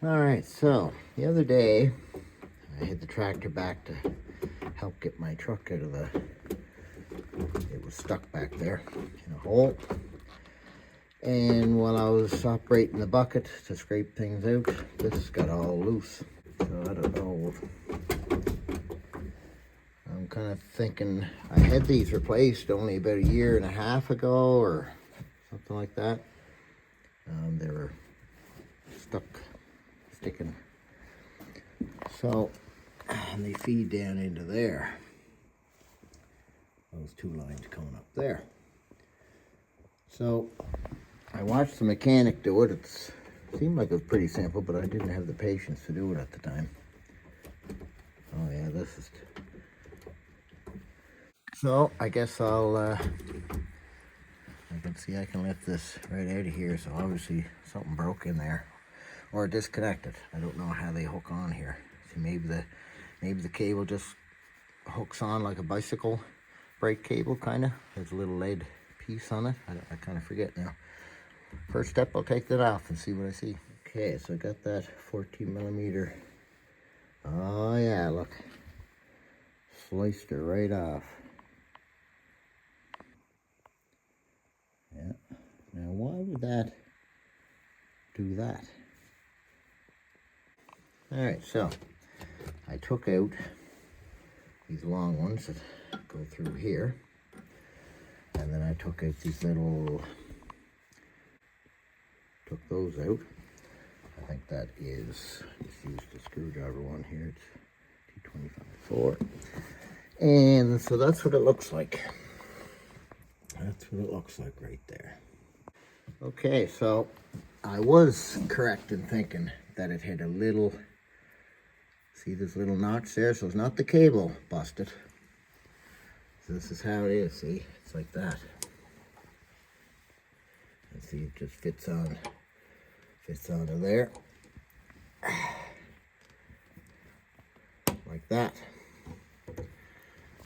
All right, so the other day I had the tractor back to help get my truck out of it was stuck back there in a hole. And while I was operating the bucket to scrape things out, this got all loose. So I don't know. I'm kind of thinking I had these replaced only about 1.5 years ago or something like that. They were sticking. So, and they feed down into there. Those two lines coming up there. So, I watched the mechanic do it. It seemed like it was pretty simple, but I didn't have the patience to do it at the time. Oh yeah, this is... So, I guess I can see I can lift this right out of here. So obviously something broke in there or disconnected. I don't know how they hook on here. See, maybe the cable just hooks on like a bicycle brake cable, kind of. There's a little lead piece on it. I kind of forget now. First step, I'll take that off and see what I see. Okay, so I got that 14mm. Oh yeah, look. Sliced her right off. Yeah. Now why would that do that? Alright, so I took out these long ones that go through here. And then I took out these little... Took those out. I think that is, just used the screwdriver one here, it's T25-4. And so that's what it looks like. That's what it looks like right there. Okay, so I was correct in thinking that it had a little, see this little notch there? So it's not the cable busted. So this is how it is, see? It's like that. And see, it just fits onto there. Like that.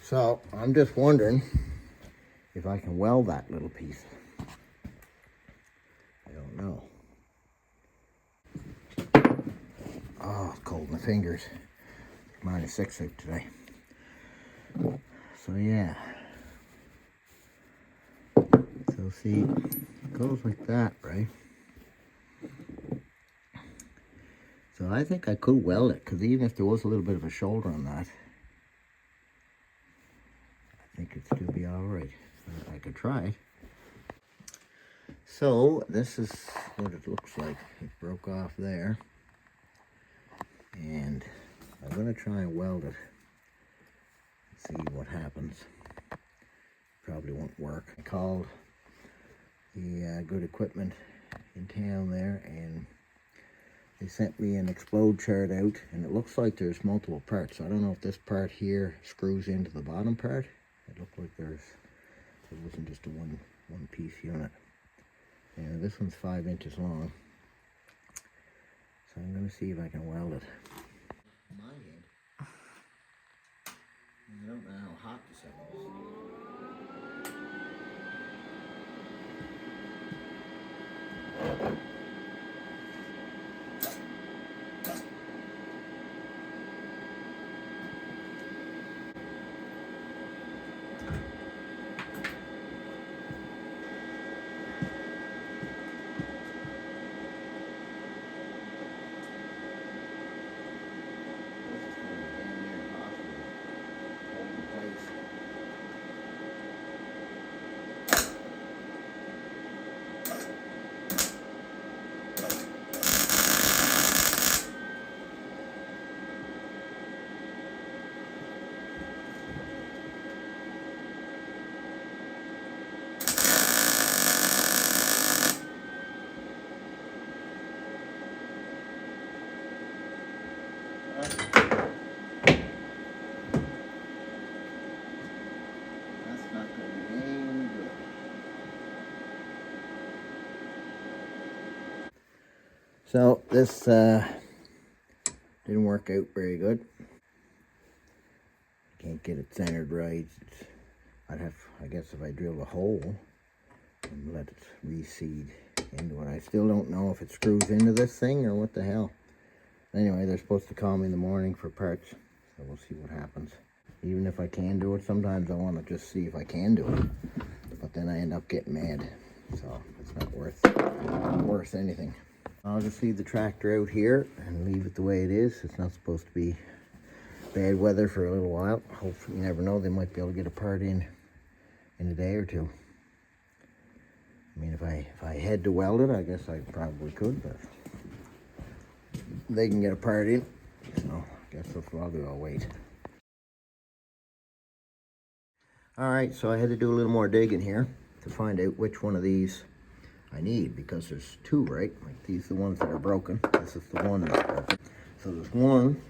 So I'm just wondering if I can weld that little piece. I don't know. Oh, it's cold in the fingers. -6 out today. So yeah. So see, it goes like that, right? So I think I could weld it, because even if there was a little bit of a shoulder on that, I think it'd still be all right. I could try it. So this is what it looks like. It broke off there. And I'm going to try and weld it. See what happens. Probably won't work. I called the good equipment in town there, and they sent me an explode chart out, and it looks like there's multiple parts. So I don't know if this part here screws into the bottom part. It looked like it wasn't just a one piece unit. And this one's 5 inches long. So I'm going to see if I can weld it. My head. I don't know how hot this is. So this didn't work out very good. Can't get it centered right. I guess if I drill a hole and let it reseed into it. I still don't know if it screws into this thing or what the hell. Anyway, they're supposed to call me in the morning for parts, so we'll see what happens. Even if I can do it, sometimes I want to just see if I can do it, but then I end up getting mad, so it's not worth anything. I'll just leave the tractor out here and leave it the way it is. It's not supposed to be bad weather for a little while. Hopefully, you never know, they might be able to get a part in a day or two. I mean, if I had to weld it, I guess I probably could, but they can get a part in, so I guess that's what I'll do. I'll wait. All right, so I had to do a little more digging here to find out which one of these I need, because there's two, right? Like these are the ones that are broken. This is the one that's broken. So there's one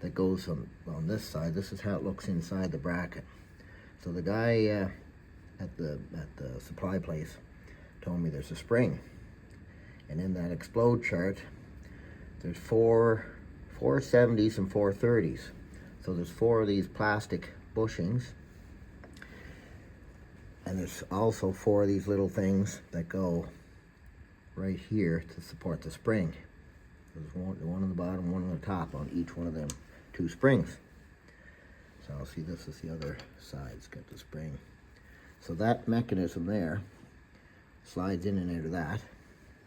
that goes on this side. This is how it looks inside the bracket. So the guy at the supply place told me there's a spring, and in that explode chart there's four 70s and 430s. So there's 4 of these plastic bushings, and there's also 4 of these little things that go right here to support the spring. There's one on the bottom, one on the top on each one of them 2 springs. So I'll see, this is the other side. It's got the spring. So that mechanism there slides in and out of that,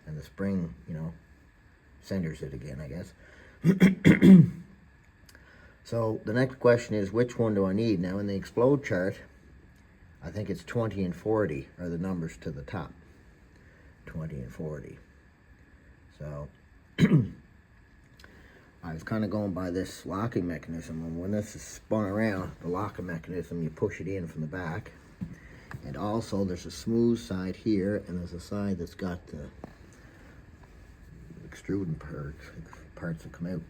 and the spring, you know, centers it again, I guess. So the next question is, which one do I need? Now in the explode chart, I think it's 20 and 40 are the numbers to the top. 20 and 40. So I was kind of going by this locking mechanism, and when this is spun around, the locking mechanism, you push it in from the back. And also there's a smooth side here, and there's a side that's got the extruding parts that come out.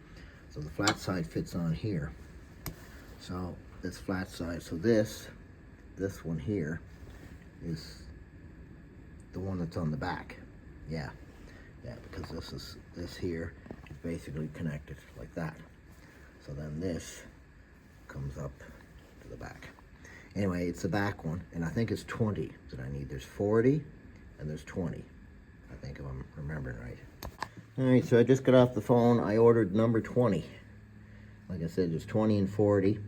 So the flat side fits on here. So this flat side, so this one here is the one that's on the back. Yeah, because this here is basically connected like that. So then this comes up to the back. Anyway, it's the back one, and I think it's 20 that I need. There's 40 and there's 20, I think, if I'm remembering right. All right, so I just got off the phone. I ordered number 20. Like I said, there's 20 and 40.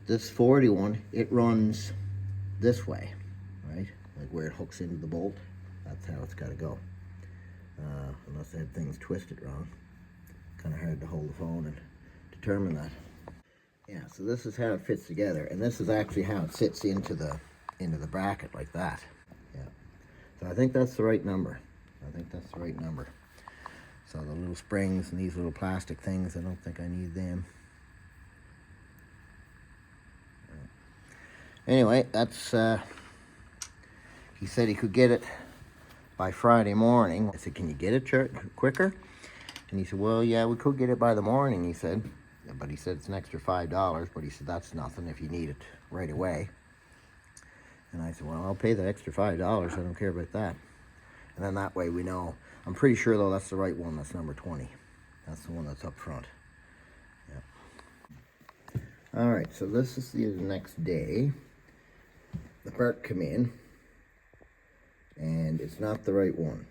This 40 one, it runs this way, right? Like where it hooks into the bolt. That's how it's got to go. Unless I had things twisted wrong. Kind of hard to hold the phone and determine that. Yeah, so this is how it fits together, and this is actually how it sits into the bracket like that. Yeah. So I think that's the right number. So the little springs and these little plastic things, I don't think I need them. Anyway, that's he said he could get it by Friday morning. I said, can you get it quicker? And he said, well, yeah, we could get it by the morning, he said. But he said it's an extra $5, but he said that's nothing if you need it right away. And I said, well, I'll pay the extra $5. I don't care about that. And then that way we know. I'm pretty sure, though, that's the right one. That's number 20. That's the one that's up front. Yep. All right, so this is the next day. The part come in, and it's not the right one.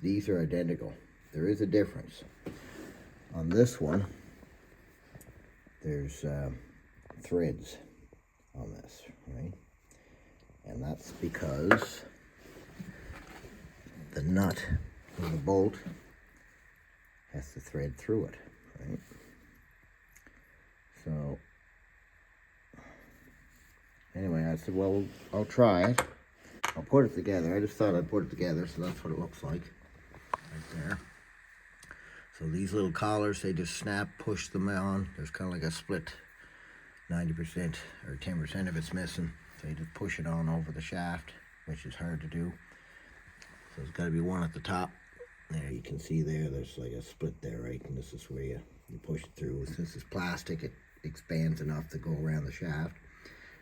These are identical. There is a difference. On this one, there's threads on this, right? And that's because the nut of the bolt has to thread through it, right? So anyway, I said, well, I'll try it. I'll put it together. I just thought I'd put it together, so that's what it looks like right there. So these little collars, they just snap, push them on. There's kind of like a split 90% or 10% of it's missing. So you just push it on over the shaft, which is hard to do. So there's got to be one at the top. There, you can see there's like a split there, right? And this is where you push it through. Since this is plastic, it expands enough to go around the shaft.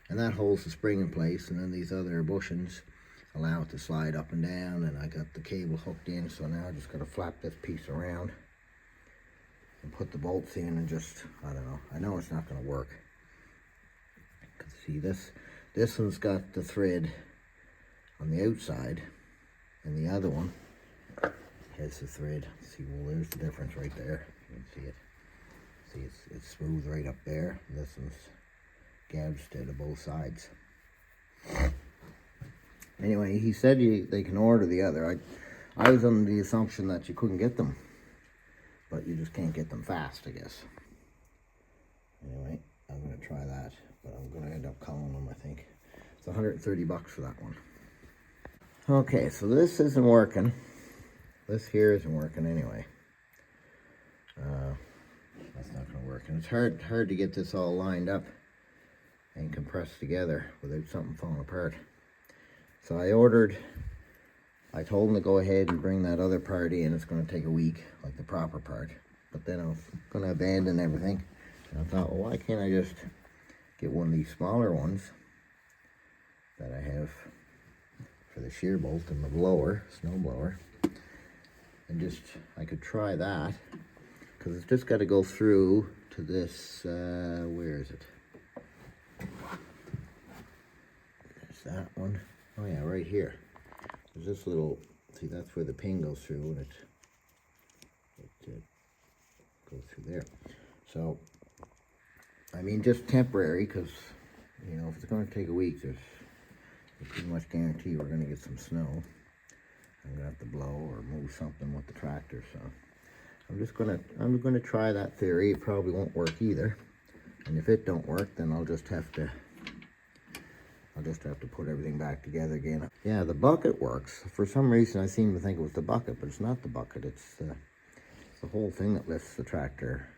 And that holds the spring in place. And then these other bushings allow it to slide up and down. And I got the cable hooked in, so now I just got to flap this piece around and put the bolts in and just, I don't know. I know it's not going to work. Because see, this one's got the thread on the outside, and the other one has the thread. See, well, there's the difference right there. You can see it. See, it's smooth right up there. This one's gouged to both sides. Anyway, he said they can order the other. I was under the assumption that you couldn't get them, but you just can't get them fast, I guess. Anyway, I'm going to try that, but I'm going to end up calling them, I think. It's 130 bucks for that one. Okay, so this isn't working. This here isn't working anyway. That's not going to work. And it's hard to get this all lined up and compressed together without something falling apart. So I told them to go ahead and bring that other part in. It's going to take a week, like the proper part. But then I was going to abandon everything. And I thought, well, why can't I just get one of these smaller ones that I have for the shear bolt and the blower, snow blower. And I could try that. Because it's just got to go through to this, where is it? There's that one. Oh yeah, right here. There's this little, see, that's where the pin goes through, and it goes through there. So, I mean, just temporary, because, you know, if it's going to take a week, there's pretty much guarantee we're going to get some snow. I'm going to have to blow or move something with the tractor, so I'm gonna try that theory. It probably won't work either, and if it don't work, then I'll just have to put everything back together again. Yeah, the bucket works. For some reason, I seem to think it was the bucket, but it's not the bucket. It's the whole thing that lifts the tractor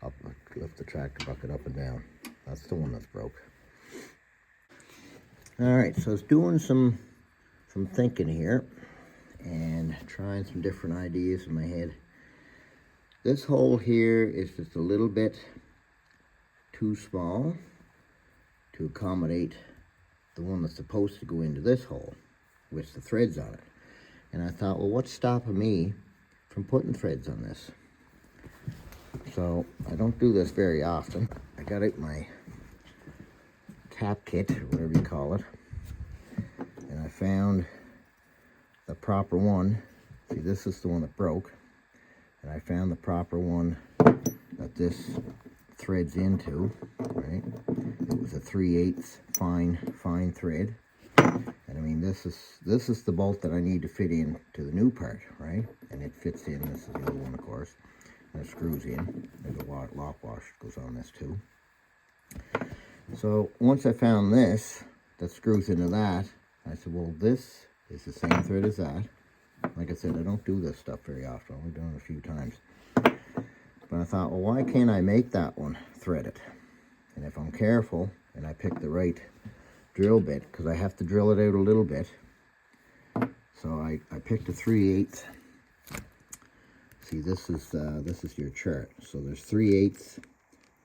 up, lifts the tractor bucket up and down. That's the one that's broke. All right, so I was doing some thinking here and trying some different ideas in my head. This hole here is just a little bit too small to accommodate the one that's supposed to go into this hole with the threads on it. And I thought, well, what's stopping me from putting threads on this? So I don't do this very often. I got out my tap kit, or whatever you call it, and I found the proper one. See, this is the one that broke. And I found the proper one that this threads into, right? It was a 3/8 fine thread. And I mean, this is the bolt that I need to fit in to the new part, right? And it fits in. This is the other one, of course. And it screws in. There's a lock wash that goes on this too. So once I found this that screws into that, I said, well, this is the same thread as that. Like I said, I don't do this stuff very often. I've only done it a few times. But I thought, well, why can't I make that one threaded? And if I'm careful and I pick the right drill bit, because I have to drill it out a little bit. So I picked a 3/8. See, this is your chart. So there's 3/8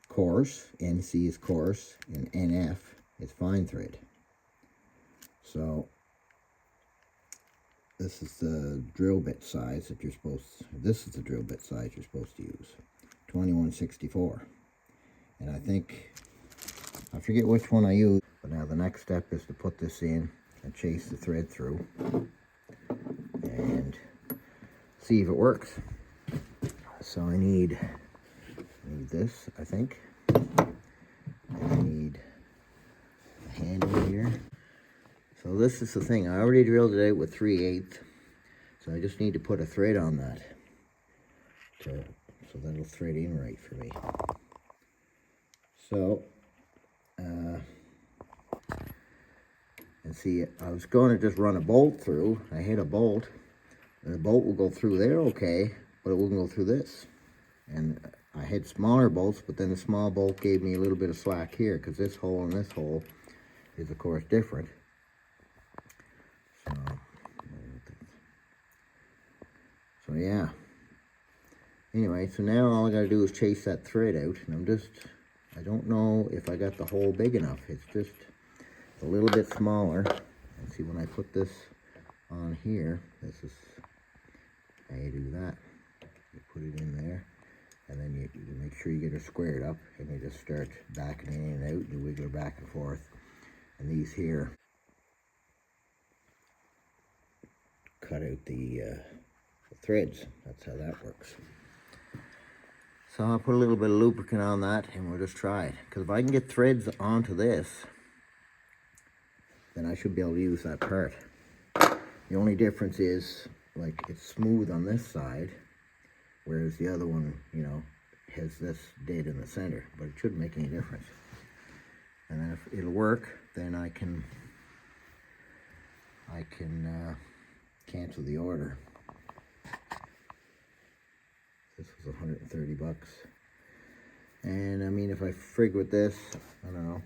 coarse, NC is coarse, and NF is fine thread. So this is the drill bit size that this is the drill bit size you're supposed to use, 2164. And I forget which one I use, but now the next step is to put this in and chase the thread through and see if it works. So I need this, I think, and I need a handle here. So this is the thing. I already drilled it out with 3/8, so I just need to put a thread on that so that'll thread in right for me. So, and see, I was going to just run a bolt through. I hit a bolt, and the bolt will go through there okay, but it wouldn't go through this. And I had smaller bolts, but then the small bolt gave me a little bit of slack here, because this hole and this hole is, of course, different. So yeah. Anyway, so now all I gotta do is chase that thread out, and I don't know if I got the hole big enough. It's just a little bit smaller. And see, when I put this on here, this is how you do that. You put it in there, and then you make sure you get it squared up, and you just start backing in and out, and you wiggle it back and forth. And these here cut out the threads. That's how that works. So I'll put a little bit of lubricant on that and we'll just try it. Because if I can get threads onto this, then I should be able to use that part. The only difference is, like, it's smooth on this side, whereas the other one, you know, has this dead in the center, but it shouldn't make any difference. And then if it'll work, then I can cancel the order. This was 130 bucks. And I mean, if I frig with this, I don't know,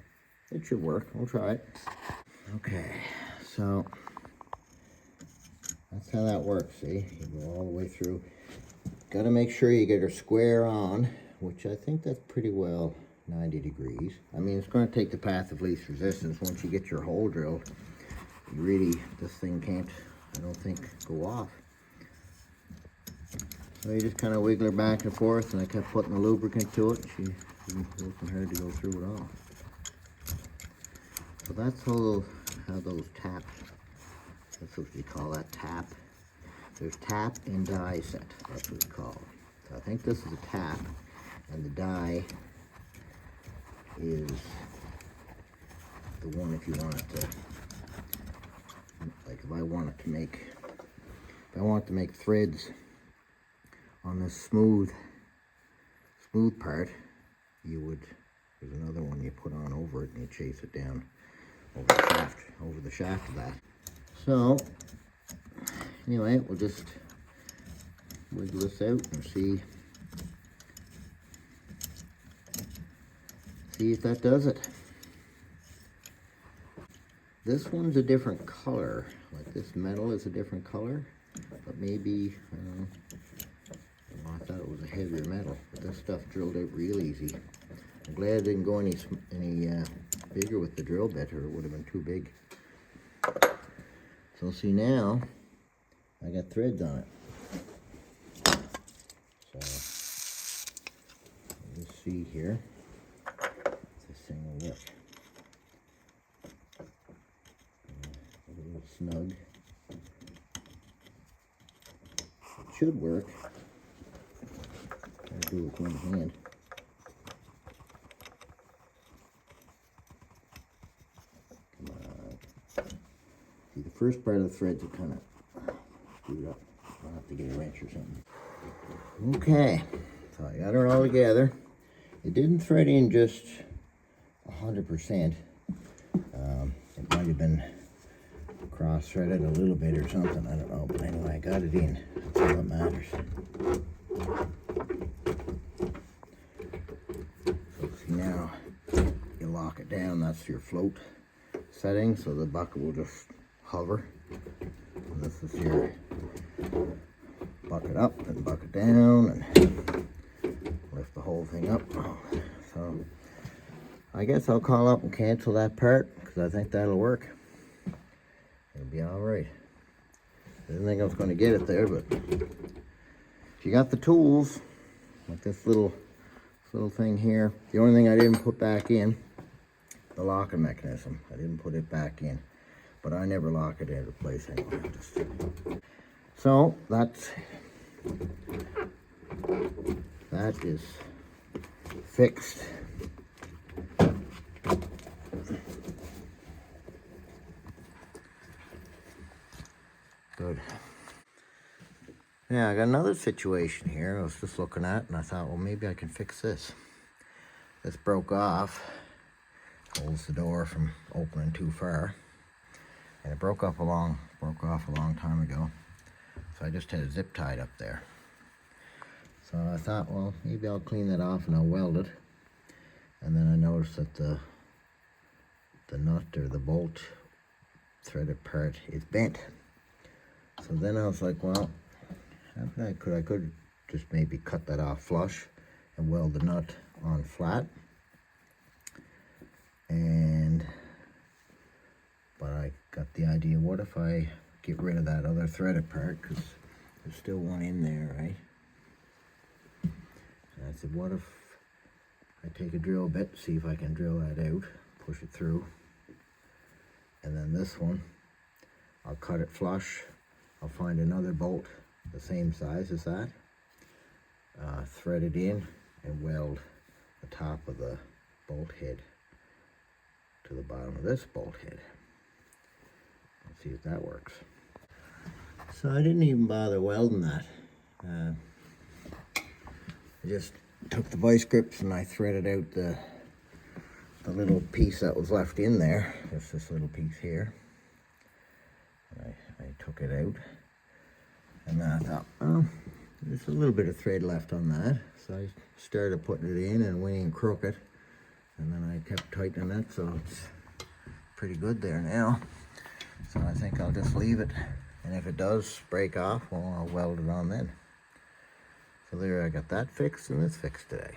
it should work. We'll try it. Okay, so that's how that works, see? You go all the way through. Got to make sure you get her square on, which I think that's pretty well 90 degrees. I mean, it's going to take the path of least resistance. Once you get your hole drilled, you really, this thing can't, I don't think, go off. So you just kind of wiggle her back and forth, and I kept putting the lubricant to it. She wasn't hard to go through at all. So that's how those tap, that's what we call that, tap. There's tap and die set, that's what it's called. So I think this is a tap, and the die is the one if you want it to, like if I want to make threads on this smooth part, there's another one you put on over it and you chase it down over the shaft of that. So anyway, we'll just wiggle this out and see if that does it. This one's a different color, like this metal is a different color, but maybe, I don't know, I thought it was a heavier metal, but this stuff drilled out real easy. I'm glad it didn't go any bigger with the drill bit, or it would have been too big. So see, now I got threads on it. So let's see here if this thing will work. A little snug. It should work. I'll do it with one hand. Come on. See, the first part of the threads are kind of screwed up. I'll have to get a wrench or something. Okay, so I got her all together. It didn't thread in just 100%. It might have been cross-threaded a little bit or something, I don't know, but anyway, I got it in. That's all that matters. So see, now you lock it down, that's your float setting, so the bucket will just hover. And this is your bucket up and bucket down, and lift the whole thing up. So I guess I'll call up and cancel that part, because I think that'll work. It'll be all right. I didn't think I was going to get it there, but if you got the tools, like this little thing here, the only thing I didn't put back in, the locking mechanism. I didn't put it back in, but I never lock it into place anyway. So that is fixed. Good. Yeah, I got another situation here I was just looking at, and I thought, well, maybe I can fix this. This broke off, holds the door from opening too far, and it broke off a long time ago. So I just had it zip tied up there. So I thought, well, maybe I'll clean that off and I'll weld it. And then I noticed that the nut or the bolt threaded part is bent. So then I was like, well, I could just maybe cut that off flush and weld the nut on flat. But I got the idea, what if I get rid of that other threaded part, because there's still one in there, right? And I said, what if I take a drill bit, see if I can drill that out, push it through, and then this one, I'll cut it flush. I'll find another bolt the same size as that, thread it in, and weld the top of the bolt head to the bottom of this bolt head. Let's see if that works. So I didn't even bother welding that. I just took the vice grips and I threaded out the little piece that was left in there. Just this little piece here. And I took it out, and then I thought, well, there's a little bit of thread left on that. So I started putting it in and went in crooked, and then I kept tightening it, so it's pretty good there now. So I think I'll just leave it, and if it does break off, well, I'll weld it on then. So there, I got that fixed, and it's fixed today.